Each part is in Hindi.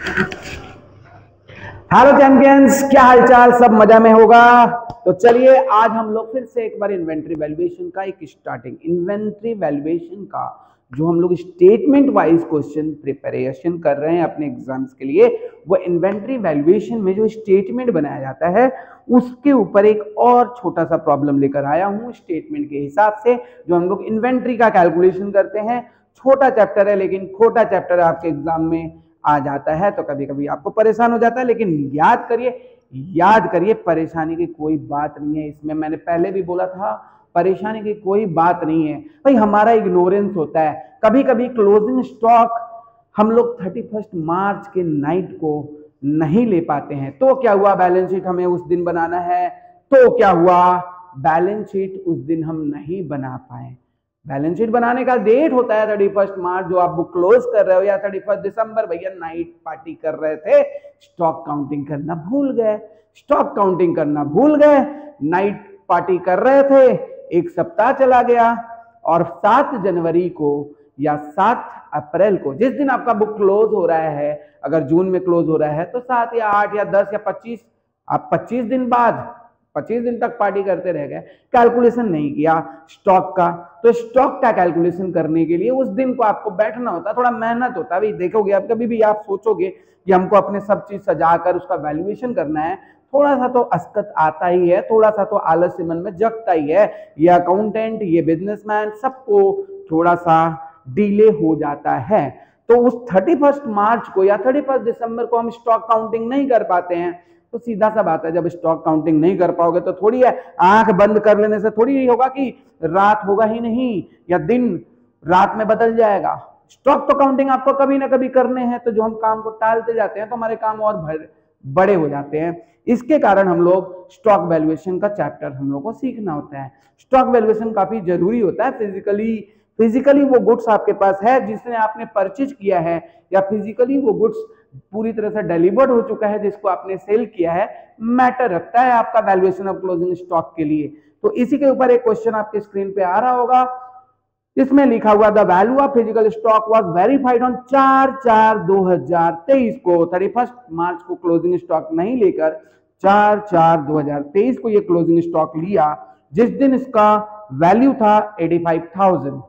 हेलो चैंपियंस, क्या हालचाल? सब मजा में होगा। तो चलिए आज हम लोग फिर से एक बार इन्वेंट्री वैल्यूएशन का एक स्टार्टिंग इन्वेंट्री वैल्यूएशन का जो हम लोग स्टेटमेंट वाइज क्वेश्चन प्रिपरेशन कर रहे हैं अपने एग्जाम्स के लिए, वो इन्वेंट्री वैल्यूएशन में जो स्टेटमेंट बनाया जाता है उसके ऊपर एक और छोटा सा प्रॉब्लम लेकर आया हूं। स्टेटमेंट के हिसाब से जो हम लोग इन्वेंट्री का कैलकुलेशन करते हैं, छोटा चैप्टर है लेकिन खोटा चैप्टर आपके एग्जाम में आ जाता है, तो कभी कभी आपको परेशान हो जाता है। लेकिन याद करिए परेशानी की कोई बात नहीं है इसमें। मैंने पहले भी बोला था परेशानी की कोई बात नहीं है भाई, हमारा इग्नोरेंस होता है। कभी कभी क्लोजिंग स्टॉक हम लोग 31 मार्च के नाइट को नहीं ले पाते हैं, तो क्या हुआ, बैलेंस शीट हमें उस दिन बनाना है, तो क्या हुआ, बैलेंस शीट उस दिन हम नहीं बना पाए। बैलेंस शीट बनाने का डेट होता है 31 मार्च, जो आप बुक क्लोज कर रहे हो, या 31 दिसंबर भैया नाइट पार्टी कर रहे थे, स्टॉक काउंटिंग करना भूल गए, नाइट पार्टी कर रहे थे, एक सप्ताह चला गया और 7 जनवरी को या 7 अप्रैल को, जिस दिन आपका बुक क्लोज हो रहा है, अगर जून में क्लोज हो रहा है तो 7 या 8 या 10 या 25, आप 25 दिन बाद 25 दिन तक पार्टी करते रह गए, कैलकुलेशन नहीं किया स्टॉक का। तो स्टॉक का कैलकुलेशन करने के लिए उस दिन को आपको बैठना होता है, थोड़ा मेहनत होता है भाई। देखोगे आप, कभी भी आप सोचोगे कि हमको अपने सब चीज सजाकर उसका वैल्यूएशन करना है, थोड़ा सा तो अस्कत आता ही है, थोड़ा सा तो आलस्य मन में जगता ही है। ये अकाउंटेंट, ये बिजनेसमैन, सबको थोड़ा सा डिले हो जाता है। तो उस 31 मार्च को या 31 दिसंबर को हम स्टॉक काउंटिंग नहीं कर पाते हैं, तो सीधा सा बात है, जब स्टॉक काउंटिंग नहीं कर पाओगे तो थोड़ी है, आंख बंद कर लेने से थोड़ी होगा कि रात होगा ही नहीं या दिन रात में बदल जाएगा। स्टॉक तो काउंटिंग आपको कभी ना कभी करने हैं, तो जो हम काम को टालते जाते हैं तो हमारे काम और बड़े हो जाते हैं। इसके कारण हम लोग स्टॉक वैल्यूएशन का चैप्टर हम लोग को सीखना होता है। स्टॉक वैल्यूएशन काफी जरूरी होता है। फिजिकली वो गुड्स आपके पास है जिसने आपने परचेज किया है, या फिजिकली वो गुड्स पूरी तरह से डिलीवर्ड हो चुका है जिसको आपने सेल किया है, मैटर रखता है आपका वैल्यूएशन ऑफ क्लोजिंग स्टॉक के लिए। तो इसी के ऊपर एक क्वेश्चन आपके स्क्रीन पे आ रहा होगा, इसमें लिखा हुआ the value of physical stock was verified on 4/4/2023 को। 31 मार्च को क्लोजिंग स्टॉक नहीं लेकर 4/4/2023 को ये क्लोजिंग स्टॉक लिया, जिस दिन इसका वैल्यू था 85,000।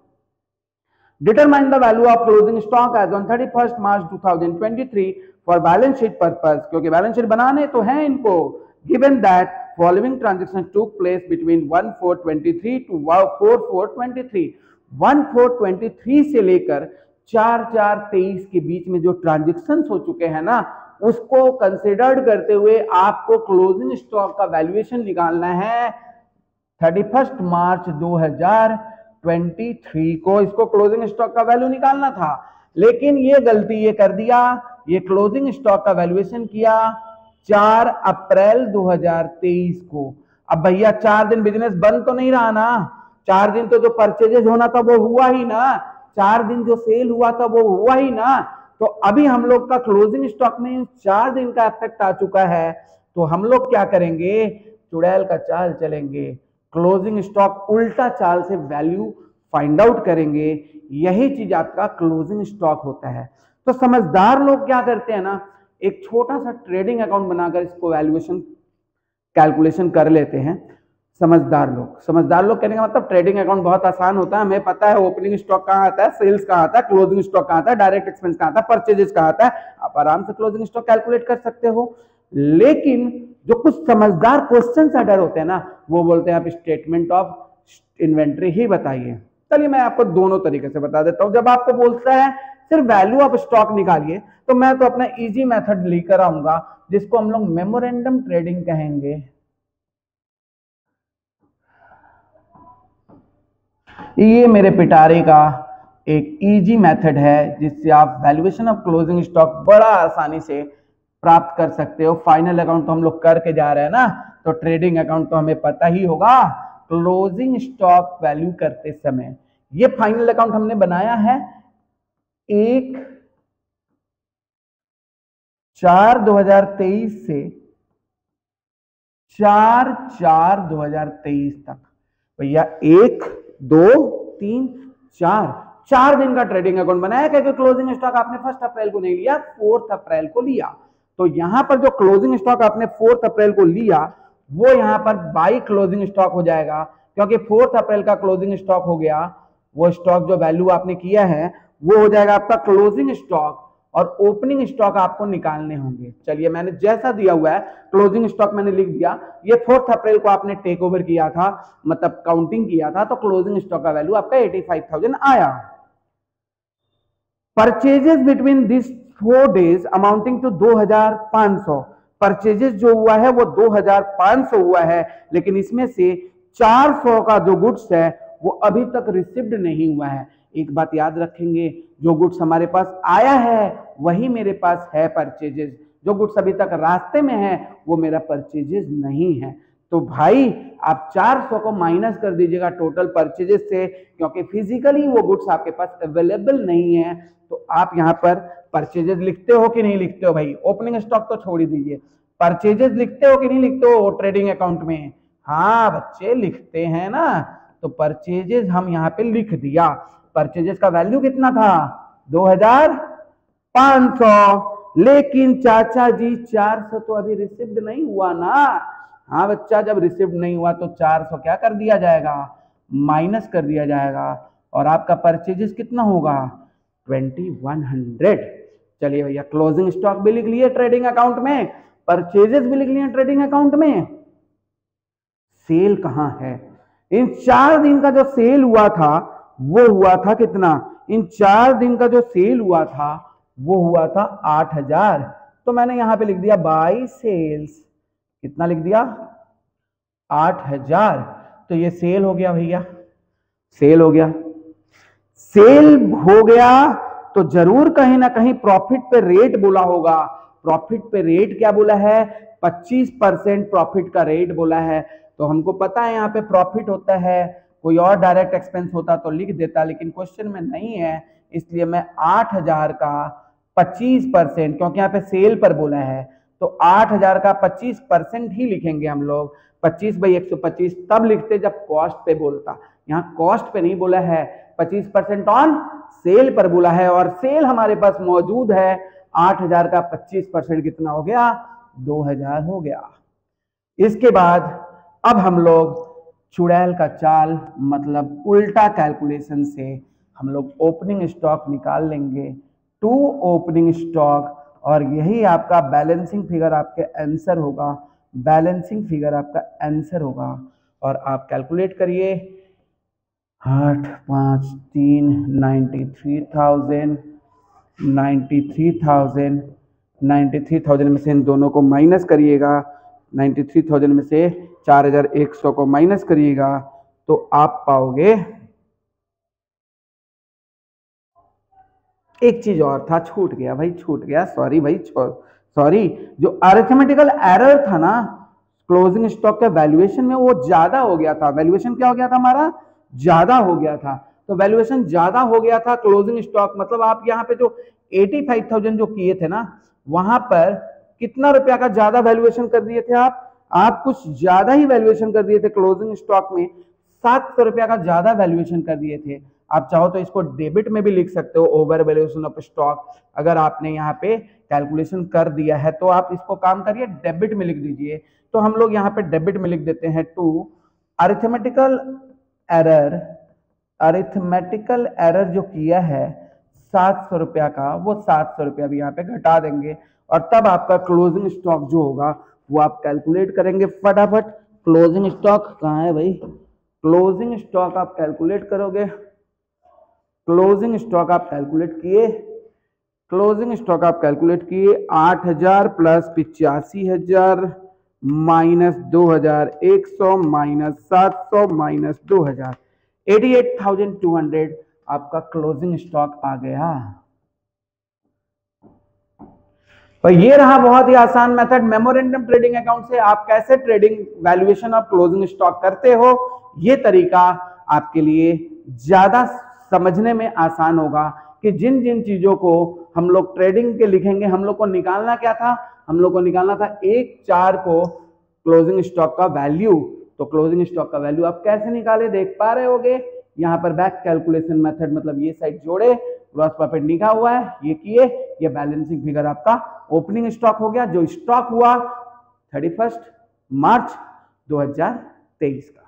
Determine the value of closing stock as on 31st March 2023 for balance sheet purpose, क्योंकि बैलेंस शीट बनाने तो हैं इनको। Given that following transactions took place between 1/4/23 to 4/4/23, 1/4/23 से लेकर 4/4/23 के बीच में जो ट्रांजेक्शन हो चुके हैं ना, उसको कंसिडर्ड करते हुए आपको क्लोजिंग स्टॉक का वैल्यूएशन निकालना है 31 मार्च 2023 को। इसको क्लोजिंग स्टॉक का वैल्यू निकालना था, लेकिन ये गलती ये कर दिया, ये क्लोजिंग स्टॉक का वैल्यूएशन किया 4 अप्रैल 2023 को। अब भैया 4 दिन बिजनेस बंद तो नहीं रहा ना, 4 दिन तो जो परचेजेज होना था वो हुआ ही ना, 4 दिन जो सेल हुआ था वो हुआ ही ना। तो अभी हम लोग का क्लोजिंग स्टॉक में 4 दिन का इफेक्ट आ चुका है, तो हम लोग क्या करेंगे, चुड़ैल का चाल चलेंगे, क्लोजिंग स्टॉक उल्टा चाल से वैल्यू फाइंड आउट करेंगे। यही चीज आपका क्लोजिंग स्टॉक होता है। तो समझदार लोग क्या करते हैं ना, एक छोटा सा ट्रेडिंग अकाउंट बनाकर इसको वैल्यूएशन कैलकुलेशन कर लेते हैं। समझदार लोग कहने का मतलब ट्रेडिंग अकाउंट बहुत आसान होता है, हमें पता है ओपनिंग स्टॉक कहाँ आता है, सेल्स कहाँ आता है, क्लोजिंग स्टॉक कहाँ आता है, डायरेक्ट एक्सपेंस कहाँ आता है, परचेजेस कहाँ आता है, आप आराम से क्लोजिंग स्टॉक कैलकुलेट कर सकते हो। लेकिन जो कुछ समझदार क्वेश्चन सेटर होते हैं ना, वो बोलते हैं आप स्टेटमेंट ऑफ इन्वेंट्री ही बताइए। चलिए मैं आपको दोनों तरीके से बता देता हूं। जब आपको बोलता है सिर्फ वैल्यू ऑफ स्टॉक निकालिए, तो मैं तो अपना इजी मेथड लेकर आऊंगा, जिसको हम लोग मेमोरेंडम ट्रेडिंग कहेंगे। ये मेरे पिटारे का एक इजी मेथड है जिससे आप वैल्यूएशन ऑफ क्लोजिंग स्टॉक बड़ा आसानी से प्राप्त कर सकते हो। फाइनल अकाउंट तो हम लोग करके जा रहे हैं ना, तो ट्रेडिंग अकाउंट तो हमें पता ही होगा। क्लोजिंग स्टॉक वैल्यू करते समय ये फाइनल अकाउंट हमने बनाया है 1/4/2023 से 4/4/2023 तक। भैया 1 2 3 4 4 दिन का ट्रेडिंग अकाउंट बनाया, क्योंकि क्लोजिंग स्टॉक आपने 1 अप्रैल को नहीं लिया, 4 अप्रैल को लिया। तो यहां पर जो क्लोजिंग स्टॉक आपने 4 अप्रैल को लिया वो यहां पर बाई क्लोजिंग स्टॉक हो जाएगा, क्योंकि 4 अप्रैल का क्लोजिंग स्टॉक हो गया। वो स्टॉक जो वैल्यू आपने किया है वो हो जाएगा आपका क्लोजिंग स्टॉक, और ओपनिंग स्टॉक आपको निकालने होंगे। चलिए, मैंने जैसा दिया हुआ है क्लोजिंग स्टॉक मैंने लिख दिया। ये 4 अप्रैल को आपने टेक ओवर किया था, मतलब काउंटिंग किया था, तो क्लोजिंग स्टॉक का वैल्यू आपका 85,000 आया। Purchases between this 4 days amounting to 2,500। Purchases जो हुआ है वो 2,500 हुआ है, लेकिन इसमें से 400 का जो गुड्स है वो अभी तक रिसीव्ड नहीं हुआ है। एक बात याद रखेंगे, जो गुड्स हमारे पास आया है वही मेरे पास है परचेजेस, जो गुड्स अभी तक रास्ते में है वो मेरा परचेजेस नहीं है। तो भाई आप 400 को माइनस कर दीजिएगा टोटल परचेजेस से, क्योंकि फिजिकली वो गुड्स आपके पास अवेलेबल नहीं है। तो आप यहाँ पर परचेजेस लिखते हो कि नहीं लिखते हो भाई? ओपनिंग स्टॉक तो छोड़ ही दीजिए, परचेजेस लिखते हो कि नहीं लिखते हो ट्रेडिंग अकाउंट में? हाँ बच्चे लिखते हैं ना। तो परचेजेस हम यहाँ पे लिख दिया। परचेजेस का वैल्यू कितना था? 2,500। लेकिन चाचा जी 400 तो अभी रिसीव्ड नहीं हुआ ना। हाँ बच्चा, जब रिसीव्ड नहीं हुआ तो 400 क्या कर दिया जाएगा? माइनस कर दिया जाएगा, और आपका परचेजेस कितना होगा? 2,100। चलिए भैया, क्लोजिंग स्टॉक भी लिख लिए ट्रेडिंग अकाउंट में, परचेजेस भी लिख लिए ट्रेडिंग अकाउंट में। सेल कहां है? इन 4 दिन का जो सेल हुआ था वो हुआ था कितना? इन 4 दिन का जो सेल हुआ था वो हुआ था 8,000। तो मैंने यहां पे लिख दिया बाय सेल्स। कितना लिख दिया? 8,000। तो ये सेल हो गया भैया, सेल हो गया। सेल हो गया तो जरूर कहीं ना कहीं प्रॉफिट पे रेट बोला होगा। प्रॉफिट पे रेट क्या बोला है? 25% प्रॉफिट का रेट बोला है। तो हमको पता है यहाँ पे प्रॉफिट होता है, कोई और डायरेक्ट एक्सपेंस होता तो लिख देता, लेकिन क्वेश्चन में नहीं है, इसलिए मैं 8,000 का 25%, क्योंकि यहाँ पे सेल पर बोला है तो 8,000 का 25% ही लिखेंगे हम लोग। 25/125 तब लिखते जब कॉस्ट पे बोलता, यहाँ कॉस्ट पे नहीं बोला है, 25% ऑन सेल पर बोला है, और सेल हमारे पास मौजूद है। 8,000 का 25% कितना हो गया? 2,000 हो गया। इसके बाद अब हम लोग चुड़ैल का चाल, मतलब उल्टा कैलकुलेशन से हम लोग ओपनिंग स्टॉक निकाल लेंगे, टू ओपनिंग स्टॉक, और यही आपका बैलेंसिंग फिगर आपके आंसर होगा। बैलेंसिंग फिगर आपका आंसर होगा, और आप कैलकुलेट करिए। 8, 5, 3, 93,000, 93,000, 93,000 में से इन दोनों को माइनस करिएगा। 93,000 में से 4,100 को माइनस करिएगा तो आप पाओगे, एक चीज और था, छूट गया भाई, छूट गया, सॉरी भाई, सॉरी। जो अरिथमेटिकल एरर था ना क्लोजिंग स्टॉक के वैल्यूएशन में, वो ज्यादा हो गया था। वैल्यूएशन क्या हो गया था हमारा? ज्यादा हो गया था। तो वैल्यूएशन ज्यादा हो गया था क्लोजिंग स्टॉक, मतलब आप यहाँ पे जो 85,000 जो किए थे ना, वहां पर कितना रुपया का ज्यादा वैल्यूएशन कर दिए थे आप कुछ ज्यादा ही वैल्यूएशन कर दिए थे क्लोजिंग स्टॉक में। 700 रुपया का ज्यादा वैल्यूएशन कर दिए थे। आप चाहो तो इसको डेबिट में भी लिख सकते हो, ओवर वैल्यूएशन ऑफ स्टॉक। अगर आपने यहाँ पे कैलकुलेशन कर दिया है तो आप इसको काम करिए डेबिट में लिख दीजिए। तो हम लोग यहाँ पे डेबिट में लिख देते हैं to arithmetical error. Arithmetical error जो किया है 700 रुपया का, वो 700 रुपया भी यहाँ पे घटा देंगे, और तब आपका क्लोजिंग स्टॉक जो होगा वो आप कैलकुलेट करेंगे फटाफट। क्लोजिंग स्टॉक कहाँ है भाई? क्लोजिंग स्टॉक आप कैलकुलेट करोगे। क्लोजिंग स्टॉक आप कैलकुलेट किए, क्लोजिंग स्टॉक आप कैलकुलेट किए 8,000 प्लस 85,000 माइनस 2,100 माइनस 700 माइनस 2,000, 88,200 आपका क्लोजिंग स्टॉक आ गया। तो ये रहा बहुत ही आसान मेथड, मेमोरेंडम ट्रेडिंग अकाउंट से आप कैसे trading valuation of closing stock करते हो। ये तरीका आपके लिए ज्यादा समझने में आसान होगा कि जिन जिन चीजों को हम लोग ट्रेडिंग के लिखेंगे, हम लोग को निकालना क्या था? हम लोग को निकालना था 1/4 को क्लोजिंग स्टॉक का वैल्यू। तो क्लोजिंग स्टॉक का वैल्यू आप कैसे निकाले देख पा रहे होगे। यहाँ पर बैक कैलकुलेशन मेथड मतलब ये साइड जोड़े, ग्रॉस प्रॉफिट लिखा हुआ है, ये किए, ये बैलेंसिंग फिगर आपका ओपनिंग स्टॉक हो गया जो स्टॉक हुआ 31 मार्च 2023 का।